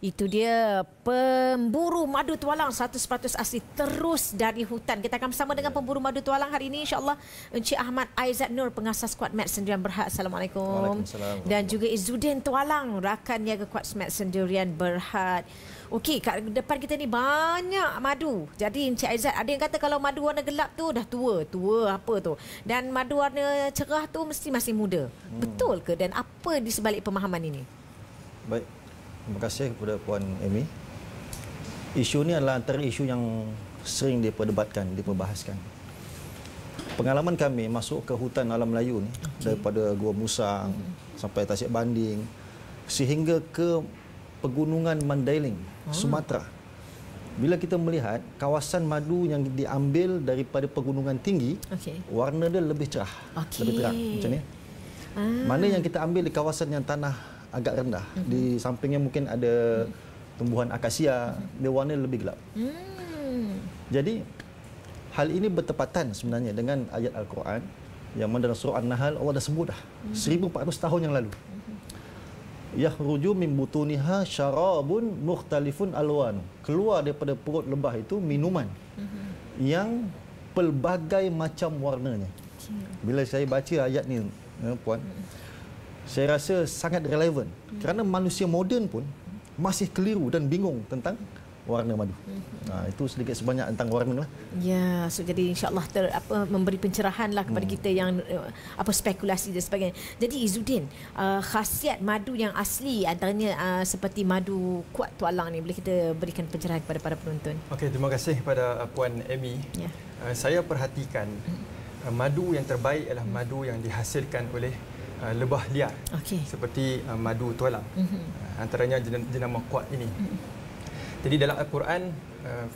Itu dia pemburu madu tualang 100% asli terus dari hutan. Kita akan bersama dengan pemburu madu tualang hari ini, insya-Allah, Encik Ahmad Aizat Nur, pengasas Kuat Med Sendirian Berhad. Assalamualaikum. Dan juga Izzuddin Tualang, rakan niaga Kuat Med Sendirian Berhad. Okey, kat depan kita ni banyak madu. Jadi Encik Aizat, ada yang kata kalau madu warna gelap tu dah tua apa tu. Dan madu warna cerah tu mesti masih muda. Betul ke? Dan apa di sebalik pemahaman ini? Baik. Terima kasih kepada Puan Amy. Isu ni adalah antara isu yang sering diperdebatkan, diperbahaskan. Pengalaman kami masuk ke hutan alam Melayu ni, daripada Gua Musang sampai Tasik Banding sehingga ke pegunungan Mandailing, Sumatera. Bila kita melihat kawasan madu yang diambil daripada pegunungan tinggi, warna dia lebih cerah, lebih terang macam ni. Mana yang kita ambil di kawasan yang tanah agak rendah, di sampingnya mungkin ada tumbuhan akasia, dia warna lebih gelap. Jadi hal ini bertepatan sebenarnya dengan ayat Al-Quran yang mana dalam surah An-Nahl Allah dah sebut dah 1400 tahun yang lalu. Yakhruju min butuniha syarabun mukhtalifun alwan. Keluar daripada perut lebah itu minuman yang pelbagai macam warnanya. Bila saya baca ayat ni, puan, saya rasa sangat relevan kerana manusia moden pun masih keliru dan bingung tentang warna madu. Itu sedikit sebanyak tentang warna lah. Ya, so jadi insya-Allah memberi pencerahan lah kepada kita yang spekulasi dan sebagainya. Jadi Izzuddin, khasiat madu yang asli antaranya seperti madu Kuat Tualang ni, boleh kita berikan pencerahan kepada para penonton? Okey, terima kasih kepada Puan Amy. Saya perhatikan madu yang terbaik adalah madu yang dihasilkan oleh lebah liar, seperti madu tualang. Antaranya jenama Kuat ini. Jadi dalam Al-Quran,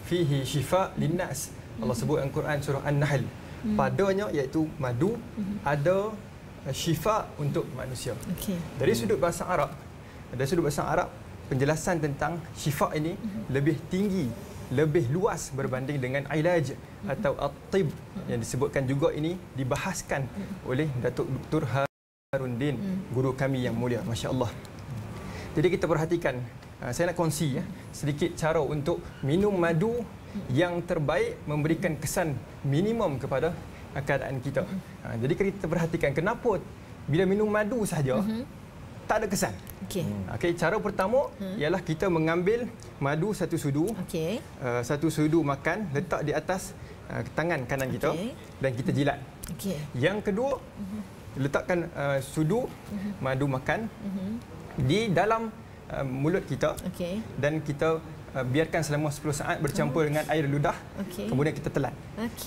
fihi syifa linnas. Allah sebut dalam Quran surah An-Nahl. Padanya iaitu madu ada syifa untuk manusia. Dari sudut bahasa Arab, penjelasan tentang syifa ini lebih tinggi, lebih luas berbanding dengan ilaj atau at-tib yang disebutkan juga ini dibahaskan oleh Datuk Dr. Harundin, guru kami yang mulia, masya-Allah. Jadi kita perhatikan, saya nak kongsi sedikit cara untuk minum madu yang terbaik, memberikan kesan minimum kepada keadaan kita. Jadi kita perhatikan kenapa bila minum madu saja tak ada kesan. Cara pertama ialah kita mengambil madu satu sudu, satu sudu makan, letak di atas tangan kanan kita dan kita jilat. Yang kedua, letakkan sudu madu makan di dalam mulut kita dan kita biarkan selama 10 saat bercampur dengan air ludah, kemudian kita telan.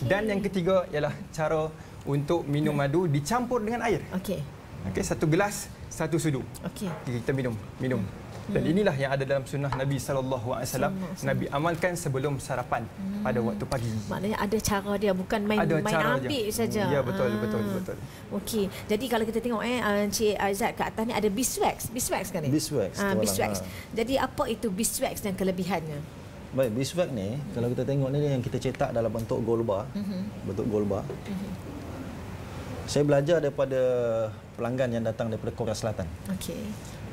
Dan yang ketiga ialah cara untuk minum madu dicampur dengan air. Satu gelas, satu sudu. Kita minum. Dan inilah yang ada dalam sunnah Nabi SAW. Nabi amalkan sebelum sarapan pada waktu pagi. Maknanya ada cara dia, bukan main ambil saja. Ya, betul. Okey. Jadi kalau kita tengok Encik Aizat kat atas ni ada beeswax. Beeswax kan ni? Beeswax. Jadi apa itu beeswax dan kelebihannya? Baik, beeswax ni kalau kita tengok ni yang kita cetak dalam bentuk golba. Saya belajar daripada pelanggan yang datang daripada Korea Selatan.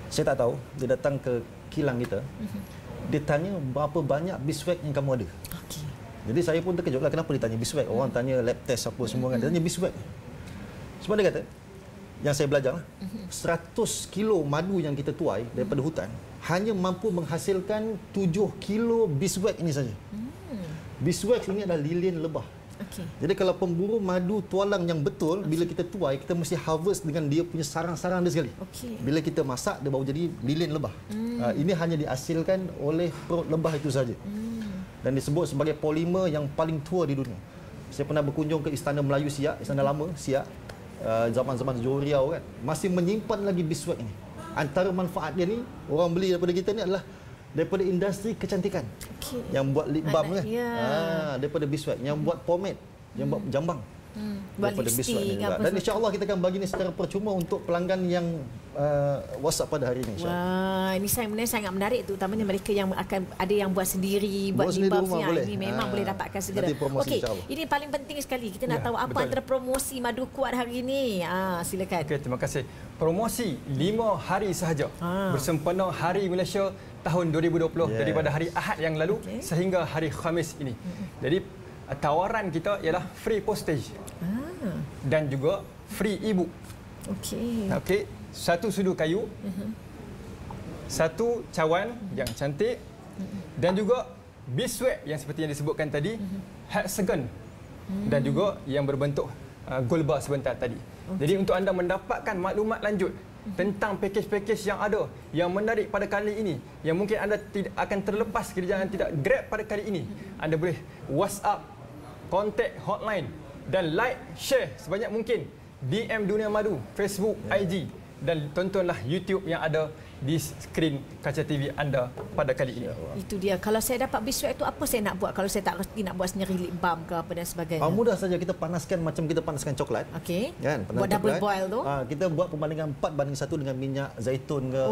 Saya tak tahu, dia datang ke kilang kita, dia tanya berapa banyak beeswax yang kamu ada. Jadi saya pun terkejutlah, kenapa dia tanya beeswax? Orang tanya lab test apa semua kan, dia tanya beeswax. Sebab dia kata, yang saya belajar, 100 kilo madu yang kita tuai daripada hutan hanya mampu menghasilkan 7 kilo beeswax ini saja. Beeswax ini adalah lilin lebah. Jadi kalau pemburu madu tualang yang betul, bila kita tuai, kita mesti harvest dengan dia punya sarang-sarang dia sekali. Bila kita masak, dia baru jadi lilin lebah. Ini hanya dihasilkan oleh perut lebah itu saja. Dan disebut sebagai polimer yang paling tua di dunia. Saya pernah berkunjung ke Istana Melayu Siak, Istana Lama Siak, zaman-zaman Johor Riau kan, masih menyimpan lagi beeswax ini. Antara manfaat dia ni, orang beli daripada kita ni adalah daripada industri kecantikan. Yang buat lip balm kan. Daripada beeswax, yang buat pomade, yang buat jambang. Daripada beeswax ni juga. Dan insya-Allah kita akan bagi ni secara percuma untuk pelanggan yang WhatsApp pada hari ini, insya-Allah. Ini sangat menarik, terutamanya mereka yang akan ada yang buat sendiri, buat lip balm ni memang boleh dapatkan segera. Okey, ini paling penting sekali. Kita nak tahu apa antara promosi madu kuat hari ini. Silakan. Terima kasih. Promosi 5 hari sahaja. Bersempena Hari Malaysia tahun 2020 daripada hari Ahad yang lalu sehingga hari Khamis ini. Jadi tawaran kita ialah free postage dan juga free e-book. Okey, satu sudu kayu, satu cawan yang cantik dan juga beeswax yang seperti yang disebutkan tadi, hexagon dan juga yang berbentuk gold bar sebentar tadi. Jadi untuk anda mendapatkan maklumat lanjut tentang pakej-pakej yang ada yang menarik pada kali ini, yang mungkin anda tidak akan terlepas kerja yang tidak grab pada kali ini, anda boleh WhatsApp, kontak hotline dan like, share sebanyak mungkin DM Dunia Madu, Facebook, IG dan tontonlah YouTube yang ada di skrin kaca TV anda pada kali ini. Itu dia. Kalau saya dapat beeswax itu apa saya nak buat kalau saya tak reti nak buat sendiri lip balm ke apa dan sebagainya? Mudah saja, kita panaskan macam kita panaskan coklat. Okey. Kan? Buat double boil tu. Kita buat perbandingan 4:1 dengan minyak zaitun ke,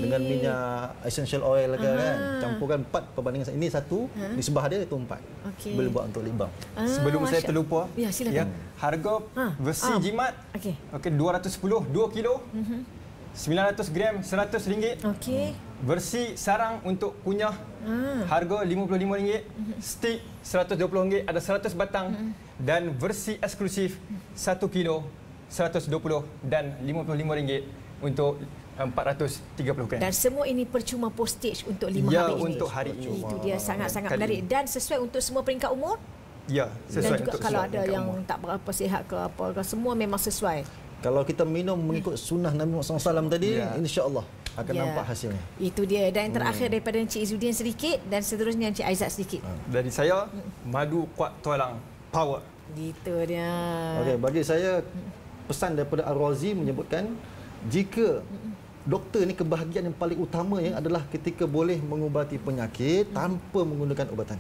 dengan minyak essential oil ke kan. Campurkan 4 perbandingan ini satu, di sebelah dia itu 4. Boleh buat untuk lip balm. Sebelum saya terlupa, ya silakan. Harga versi jimat 210 2 kilo. 900 gram RM100. Versi sarang untuk kunyah harga RM55. Stick RM120, ada 100 batang. Dan versi eksklusif 1 kilo RM120 dan RM55 untuk 430 gram. Dan semua ini percuma postage untuk 5 hari ini. Untuk hari ini. Itu dia sangat-sangat menarik dan sesuai untuk semua peringkat umur. Ya, sesuai. Dan juga untuk kalau ada yang tak berapa sihat ke apa, semua memang sesuai. Kalau kita minum mengikut sunnah Nabi Muhammad SAW tadi, insya-Allah akan nampak hasilnya. Itu dia. Dan yang terakhir daripada Encik Izzuddin sedikit dan seterusnya Encik Aizat sedikit. Dari saya, madu kuat tulang power. Gitu dia. Okey, bagi saya pesan daripada Ar-Razi menyebutkan jika doktor ni kebahagiaan yang paling utamanya adalah ketika boleh mengubati penyakit tanpa menggunakan ubatan.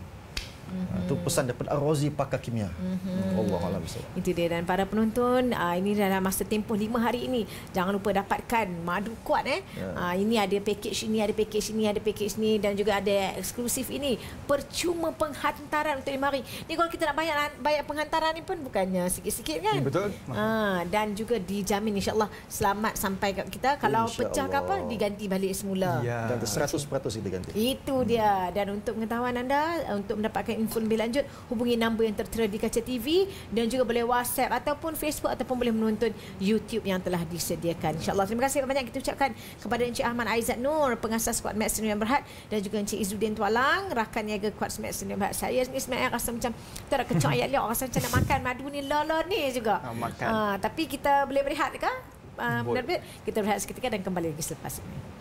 Itu pesan daripada Ar-Razi pakar kimia. Wallahualam. Itu dia. Dan para penonton, ini dalam masa tempoh 5 hari ini, jangan lupa dapatkan madu kuat ini ada package ini, ada package ini, ada package ini dan juga ada eksklusif ini. Percuma penghantaran untuk 5 hari. Ni kalau kita nak bayar penghantaran ni pun bukannya sikit-sikit kan? Betul. Dan juga dijamin insya-Allah selamat sampai kat kita. Kalau pecah ke apa, diganti balik semula. Ganti 100% kita ganti. Itu dia. Dan untuk pengetahuan anda, untuk mendapatkan info lebih lanjut, hubungi nombor yang tertera di kaca TV dan juga boleh WhatsApp ataupun Facebook ataupun boleh menonton YouTube yang telah disediakan. InsyaAllah. Terima kasih banyak kita ucapkan kepada Encik Ahmad Aizat Nur, pengasas Kuat Max Sdn Bhd, dan juga Encik Izzuddin Tualang, rakan niaga Kuat Max Sdn Bhd. Saya ni sebenarnya rasa macam tak ada kecok ayat liok, rasa macam nak makan madu ni lala ni juga. Makan. Tapi kita boleh berehat ke? Kita berehat seketika dan kembali lagi selepas ini.